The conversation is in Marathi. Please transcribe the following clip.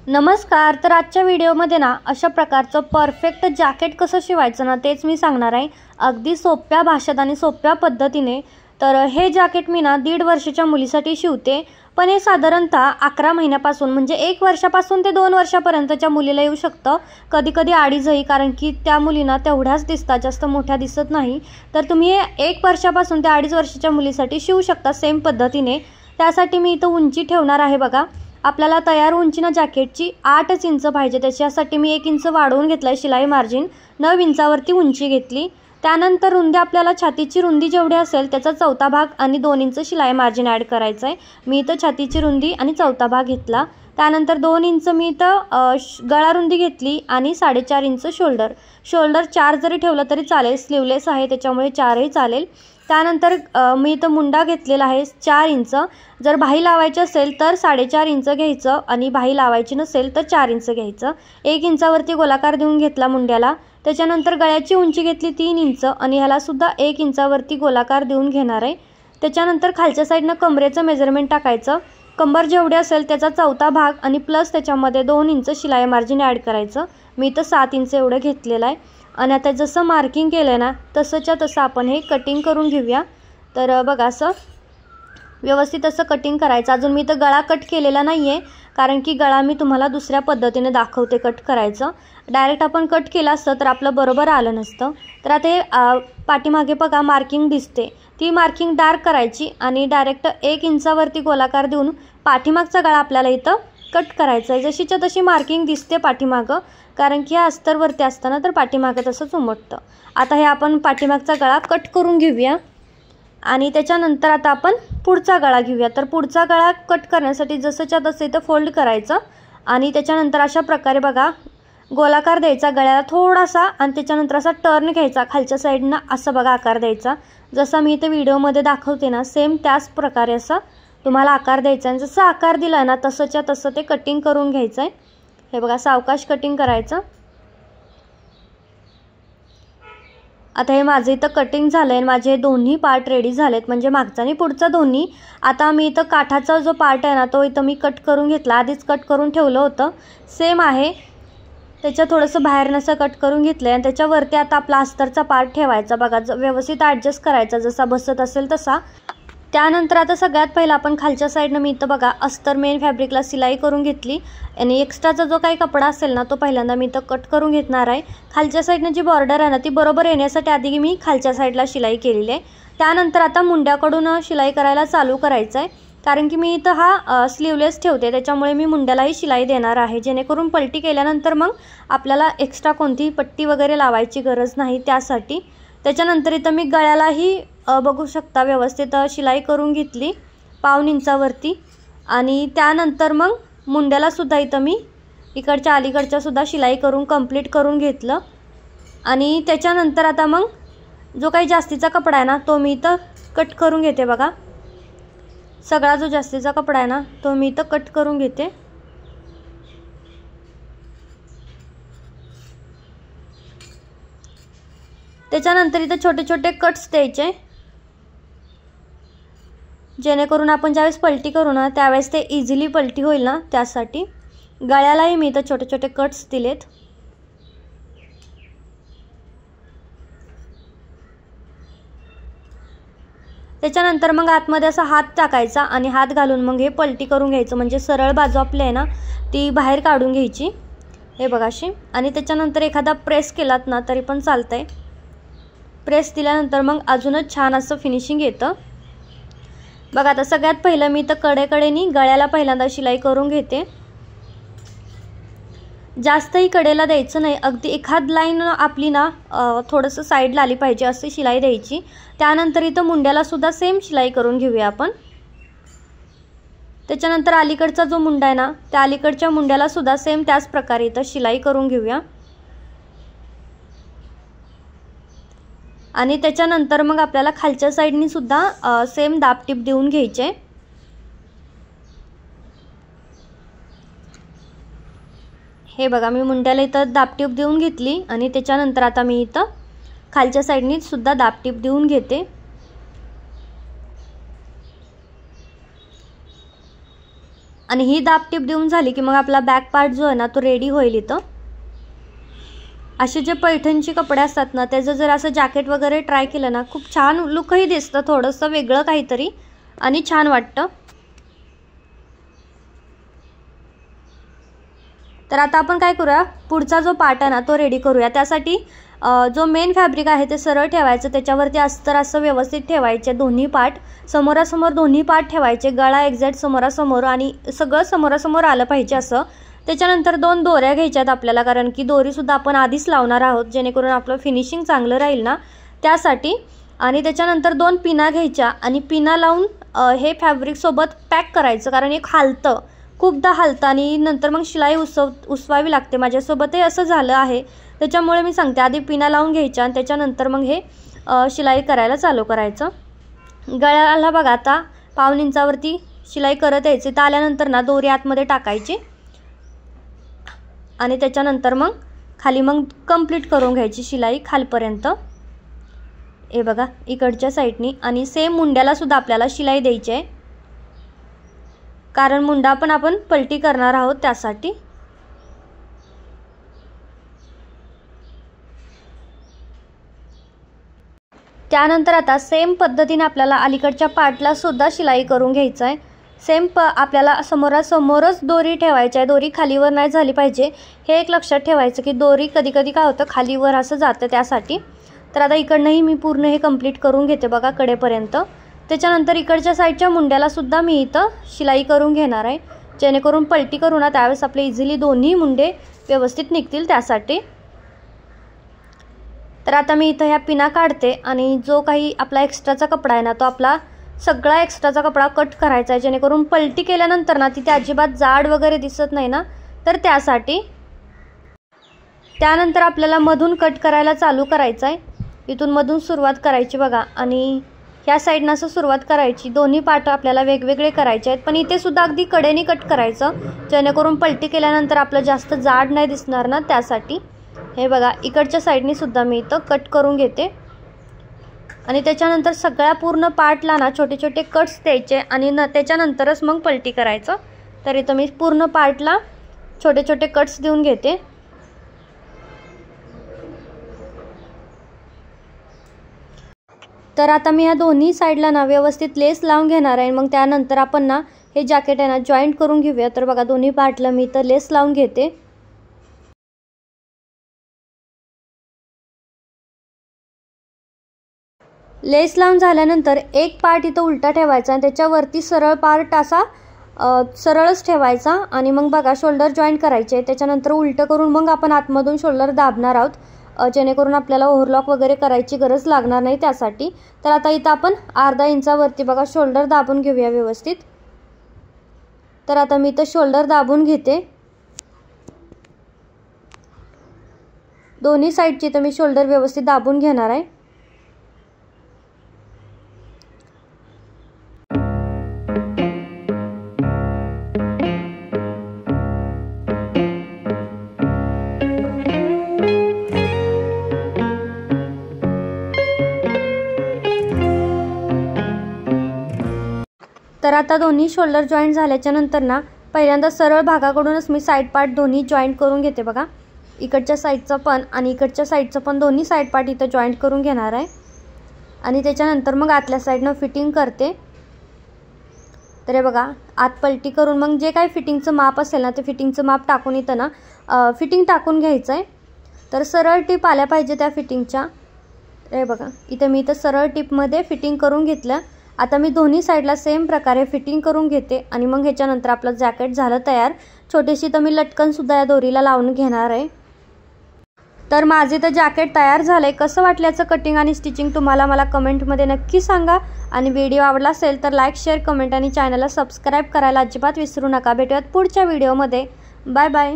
नमस्कार. तर आजच्या व्हिडिओमध्ये ना अशा प्रकारचं परफेक्ट जॅकेट कसं शिवायचं ना तेच मी सांगणार आहे, अगदी सोप्या भाषेत आणि सोप्या पद्धतीने. तर हे जॅकेट मी ना 1.5 वर्षाच्या मुलीसाठी शिवते, पण हे साधारणतः 11 महिन्यापासून म्हणजे 1 वर्षापासून ते 2 वर्षापर्यंतच्या मुलीला येऊ शकतं, कधी-कधी अडीचही, कारण की त्या मुलींना तेवढ्याच दिसतात, जास्त मोठ्या दिसत नाही. तर तुम्ही हे 1 वर्षापासून ते 2.5 वर्षाच्या मुलीसाठी शिवू शकता सेम पद्धतीने. त्यासाठी मी इथं उंची ठेवणार आहे बघा. आपल्याला तयार उंची ना जॅकेटची 8 इंच पाहिजे, त्याच्यासाठी मी 1 इंच वाढवून घेतला आहे शिलाई मार्जिन. 9 इंचावरती उंची घेतली. त्यानंतर रुंदी आपल्याला छातीची रुंदी जेवढी असेल त्याचा 4था भाग आणि 2 इंच शिलाई मार्जिन ॲड करायचं आहे. मी इथं छातीची रुंदी आणि 4था भाग घेतला. त्यानंतर 2 इंच मी इथं गळा रुंदी घेतली आणि 4.5 इंच शोल्डर. 4 जरी ठेवलं तरी चालेल, स्लीवलेस आहे त्याच्यामुळे 4ही चालेल. त्यानंतर मी इथं मुंडा घेतलेला आहे 4 इंच. जर बाही लावायची असेल तर 4.5 इंच घ्यायचं आणि बाही लावायची नसेल तर 4 इंच घ्यायचं. 1 इंचावरती गोलाकार देऊन घेतला मुंड्याला. त्याच्यानंतर गळ्याची उंची घेतली 3 इंच आणि ह्यालासुद्धा 1 इंचावरती गोलाकार देऊन घेणार आहे. त्याच्यानंतर खालच्या साईडनं कमरेचं मेजरमेंट टाकायचं. कंबर जेवढी असेल त्याचा 4था भाग आणि प्लस त्याच्यामध्ये 2 इंच शिलाई मार्जिन ॲड करायचं. मी इथं 7 इंच एवढं घेतलेलं आहे. आणि आता जसं मार्किंग केलं आहे ना तसंच्या तसं आपण हे कटिंग करून घेऊया. तर बघा असं व्यवस्थित असं कटिंग करायचं. अजून मी इथं गळा कट केलेला नाही आहे, कारण की गळा मी तुम्हाला दुसऱ्या पद्धतीने दाखवते कट करायचं. डायरेक्ट आपण कट केलं असतं तर आपलं बरोबर आलं नसतं. तर आता हे पाठीमागे बघा मार्किंग दिसते, ती मार्किंग डार्क करायची आणि डायरेक्ट 1 इंचावरती गोलाकार देऊन पाठीमागचा गळा आपल्याला इथं कट करायचं आहे. जशीच्या तशी मार्किंग दिसते पाठीमागं, कारण की हा अस्तरवरती असताना तर पाठीमागं तसंच उमटतं. आता हे आपण पाठीमागचा गळा कट करून घेऊया आणि त्याच्यानंतर आता आपण पुढचा गळा घेऊया. तर पुढचा गळा कट करण्यासाठी जसंच्या तसं इथं फोल्ड करायचं आणि त्याच्यानंतर अशा प्रकारे बघा गोलाकार द्यायचा गळ्याला थोडासा आणि त्याच्यानंतर असा टर्न घ्यायचा खालच्या साईडनं, असं बघा आकार द्यायचा. जसं मी इथं व्हिडिओमध्ये दाखवते ना सेम त्याच प्रकारे असा तुम्हाला आकार द्यायचा आहे. जसं आकार दिला ना तसंच्या तसं ते कटिंग करून घ्यायचं आहे. हे बघा सावकाश कटिंग करायचं. आता हे माझं इथं कटिंग झालं आहे, माझे दोन्ही पार्ट रेडी झालेत, म्हणजे मागचा आणि पुढचा दोन्ही. आता मी इथं काठाचा जो पार्ट आहे ना तो इथं मी कट करून घेतला, आधीच कट करून ठेवलं होतं, सेम आहे त्याच्या थोडंसं बाहेरनं असं कट करून घेतलं आहे. आणि त्याच्यावरती आता आपला अस्तरचा पार्ट ठेवायचा बघा, व्यवस्थित ॲडजस्ट करायचा जसा बसत असेल तसा. त्यानंतर आता सगळ्यात पहिला आपण खालच्या साईडनं मी इथं बघा अस्तर मेन फॅब्रिकला सिलाई करून घेतली आणि एक्स्ट्राचा जो काही कपडा असेल ना तो पहिल्यांदा मी इथं कट करून घेणार आहे. खालच्या साईडनं जी बॉर्डर आहे ना ती बरोबर येण्यासाठी आधी मी खालच्या साईडला शिलाई केलेली आहे. त्यानंतर आता मुंड्याकडून शिलाई करायला चालू करायचं आहे, कारण की मी इथं हा स्लीवलेस ठेवते त्याच्यामुळे मी मुंड्यालाही शिलाई देणार आहे, जेणेकरून पलटी केल्यानंतर मग आपल्याला एक्स्ट्रा कोणतीही पट्टी वगैरे लावायची गरज नाही त्यासाठी. त्याच्यानंतर इथं मी गळ्यालाही बघू शकता व्यवस्थित शिलाई करून घेतली 1/2 इंचावरती. आणि त्यानंतर मग मुंड्यालासुद्धा इथं मी इकडच्या अलीकडच्या सुद्धा शिलाई करून कंप्लीट करून घेतलं. आणि त्याच्यानंतर आता मग जो काही जास्तीचा कपडा आहे ना तो मी इथं कट करून घेते बघा. सगळा जो जास्तीचा कपडा आहे ना तो मी इथं कट करून घेते. त्याच्यानंतर इथं छोटे छोटे कट्स द्यायचे, जेणेकरून आपण ज्यावेळेस पलटी करू ना त्यावेळेस ते इझिली पलटी होईल ना त्यासाठी. गळ्यालाही मी इथं छोटे छोटे कट्स दिलेत. त्याच्यानंतर मग आतमध्ये असा हात टाकायचा आणि हात घालून मग हे पलटी करून घ्यायचं, म्हणजे सरळ बाजू आपली आहे ना ती बाहेर काढून घ्यायची. हे बघा अशी. आणि त्याच्यानंतर एखादा प्रेस केलात ना तरी पण चालतंय. प्रेस दिल्यानंतर मग अजूनच छान असं फिनिशिंग येतं बघा. आता सगळ्यात पहिलं मी इथं कडेकडेनी गळ्याला पहिल्यांदा शिलाई करून घेते. जास्तही कडेला द्यायचं नाही, अगदी एखाद लाईन आपली ना थोडंसं साईडला आली पाहिजे अशी शिलाई द्यायची. त्यानंतर इथं मुंड्यालासुद्धा सेम शिलाई करून घेऊया आपण. त्याच्यानंतर अलीकडचा जो मुंडा आहे ना त्या अलीकडच्या मुंड्यालासुद्धा सेम त्याच प्रकारे इथं शिलाई करून घेऊया. आणि त्याच्यानंतर मग आपल्याला खालच्या साईडनी सुद्धा सेम दाबटीप देऊन घ्यायचे. हे बघा मी मुंड्याला इथं दाबटीप देऊन घेतली आणि त्याच्यानंतर आता मी इथं खालच्या साईडनी सुद्धा दाबटीप देऊन घेते. आणि ही दाबटीप देऊन झाली की मग आपला बॅक पार्ट जो आहे ना तो रेडी होईल इथं। असे जे पैठणचे कपडे असतात ना त्याचं जर असं जॅकेट वगैरे ट्राय केलं ना खूप छान लुकही दिसतं, थोडंसं वेगळं काहीतरी आणि छान वाटतं। तर आता आपण काय करूया, पुढचा जो पार्ट आहे ना तो रेडी करूया। त्यासाठी जो मेन फॅब्रिक आहे ते सरळ ठेवायचं, त्याच्यावरती अस्तर असं व्यवस्थित ठेवायचे, दोन्ही पार्ट समोरासमोर दोन्ही पार्ट ठेवायचे, गळा एक्झॅक्ट समोरासमोर आणि सगळं समोरासमोर आलं पाहिजे असं। त्याच्यानंतर 2 दोऱ्या घ्यायच्यात आपल्याला, कारण की दोरीसुद्धा आपण आधीच लावणार आहोत जेणेकरून आपलं फिनिशिंग चांगलं राहील ना त्यासाठी। आणि त्याच्यानंतर 2 पिना घ्यायच्या आणि पिना लावून हे फॅब्रिकसोबत पॅक करायचं, कारण एक हालतं, खूपदा हालतं आणि नंतर मग शिलाई उसवावी लागते। माझ्यासोबतही असं झालं आहे, त्याच्यामुळे मी सांगते आधी पिना लावून घ्यायच्या आणि त्याच्यानंतर मग हे शिलाई करायला चालू करायचं। गळ्याला बघा आता 1/2 इंचावरती शिलाई करत यायची, तर आल्यानंतर ना दोरी आतमध्ये टाकायची आणि त्याच्यानंतर मग खाली मग कंप्लीट करून घ्यायची शिलाई खालपर्यंत। हे बघा इकडच्या साईडनी, आणि सेम मुंड्याला सुद्धा आपल्याला शिलाई द्यायची आहे, कारण मुंडा पण आपण पलटी करणार आहोत त्यासाठी। त्यानंतर आता सेम पद्धतीने आपल्याला अलीकडच्या पार्टला सुद्धा शिलाई करून घ्यायचं आहे। सेम आपल्याला समोरासमोरच दोरी ठेवायची आहे, दोरी खालीवर नाही झाली पाहिजे, हे एक लक्षात ठेवायचं की दोरी कधी कधी काय होतं खालीवर असं जातं त्यासाठी। तर आता इकडनंही मी पूर्ण हे कंप्लीट करून घेते बघा कडेपर्यंत। त्याच्यानंतर इकडच्या साईडच्या मुंड्याला सुद्धा मी इथं शिलाई करून घेणार आहे, जेणेकरून पलटी करू ना त्यावेळेस आपले इझिली दोन्ही मुंडे व्यवस्थित निघतील त्यासाठी। तर आता मी इथं ह्या पिना काढते आणि जो काही आपला एक्स्ट्राचा कपडा आहे ना तो आपला सगळा एक्स्ट्राचा कपडा कट करायचा आहे, जेणेकरून पलटी केल्यानंतर ना तिथे अजिबात जाड वगैरे दिसत नाही ना, तर त्यासाठी। त्यानंतर आपल्याला मधून कट करायला चालू करायचं आहे, इथून मधून सुरुवात करायची बघा, आणि ह्या साईडनं असं सुरुवात करायची। दोन्ही पार्ट आपल्याला वेगवेगळे करायचे आहेत, पण इथे सुद्धा अगदी कडेने कट करायचं, जेणेकरून पलटी केल्यानंतर आपलं जास्त जाड नाही दिसणार ना त्यासाठी। हे बघा इकडच्या साईडनी सुद्धा मी इथं कट करून घेते आणि त्याच्यानंतर सगळ्या पूर्ण पार्टला ना छोटे छोटे कट्स द्यायचे आणि त्याच्यानंतरच मग पलटी करायचं। तर इथं मी पूर्ण पार्टला छोटे छोटे कट्स देऊन घेते। तर आता मी ह्या दोन्ही साईडला ना व्यवस्थित लेस लावून घेणार आहे, मग त्यानंतर आपण ना हे जॅकेट आहे ना जॉईंट करून घेऊया। तर बघा दोन्ही पार्टला मी इथं लेस लावून घेते। लेस लावून झाल्यानंतर एक पार्ट इथं उलटा ठेवायचा आणि त्याच्यावरती सरळ पार्ट असा सरळच ठेवायचा आणि मग बघा शोल्डर जॉईंट करायचे। त्याच्यानंतर उलटं करून मग आपण आतमधून शोल्डर दाबणार आहोत, जेणेकरून आपल्याला ओव्हरलॉक वगैरे करायची गरज लागणार नाही त्यासाठी। तर आता इथं आपण अर्धा इंचावरती बघा शोल्डर दाबून घेऊया व्यवस्थित। तर आता मी इथं शोल्डर दाबून घेते, दोन्ही साईडची तर मी शोल्डर व्यवस्थित दाबून घेणार आहे। तर आता दोन्ही शोल्डर जॉईंट झाल्याच्या नंतर ना पहिल्यांदा सरळ भागाकडूनच मी साईड पार्ट दोन्ही जॉईंट करून घेते बघा, इकडच्या साईडचं पण आणि इकडच्या साईडचं पण दोन्ही साईड पार्ट इथं जॉईंट करून घेणार आहे आणि त्याच्यानंतर मग आतल्या साईडनं फिटिंग करते। तर हे बघा आत पलटी करून मग जे काही फिटिंगचं माप असेल ना ते फिटिंगचं माप टाकून इथं ना फिटिंग टाकून घ्यायचं आहे। तर सरळ टिप आल्या पाहिजे त्या फिटिंगच्या। हे बघा इथं मी इथं सरळ टिपमध्ये फिटिंग करून घेतलं। आता मी दोन्ही साईडला सेम प्रकारे फिटिंग करून घेते आणि मग ह्याच्यानंतर आपलं जॅकेट झालं तयार। छोटीशी तर मी लटकनसुद्धा या दोरीला लावून घेणार आहे। तर माझे तर जॅकेट तयार झालं आहे। कसं वाटलं याचं कटिंग आणि स्टिचिंग तुम्हाला मला कमेंटमध्ये नक्की सांगा आणि व्हिडिओ आवडला असेल तर लाईक शेअर कमेंट आणि चॅनलला सबस्क्राईब करायला अजिबात विसरू नका। भेटूयात पुढच्या व्हिडिओमध्ये। Bye bye.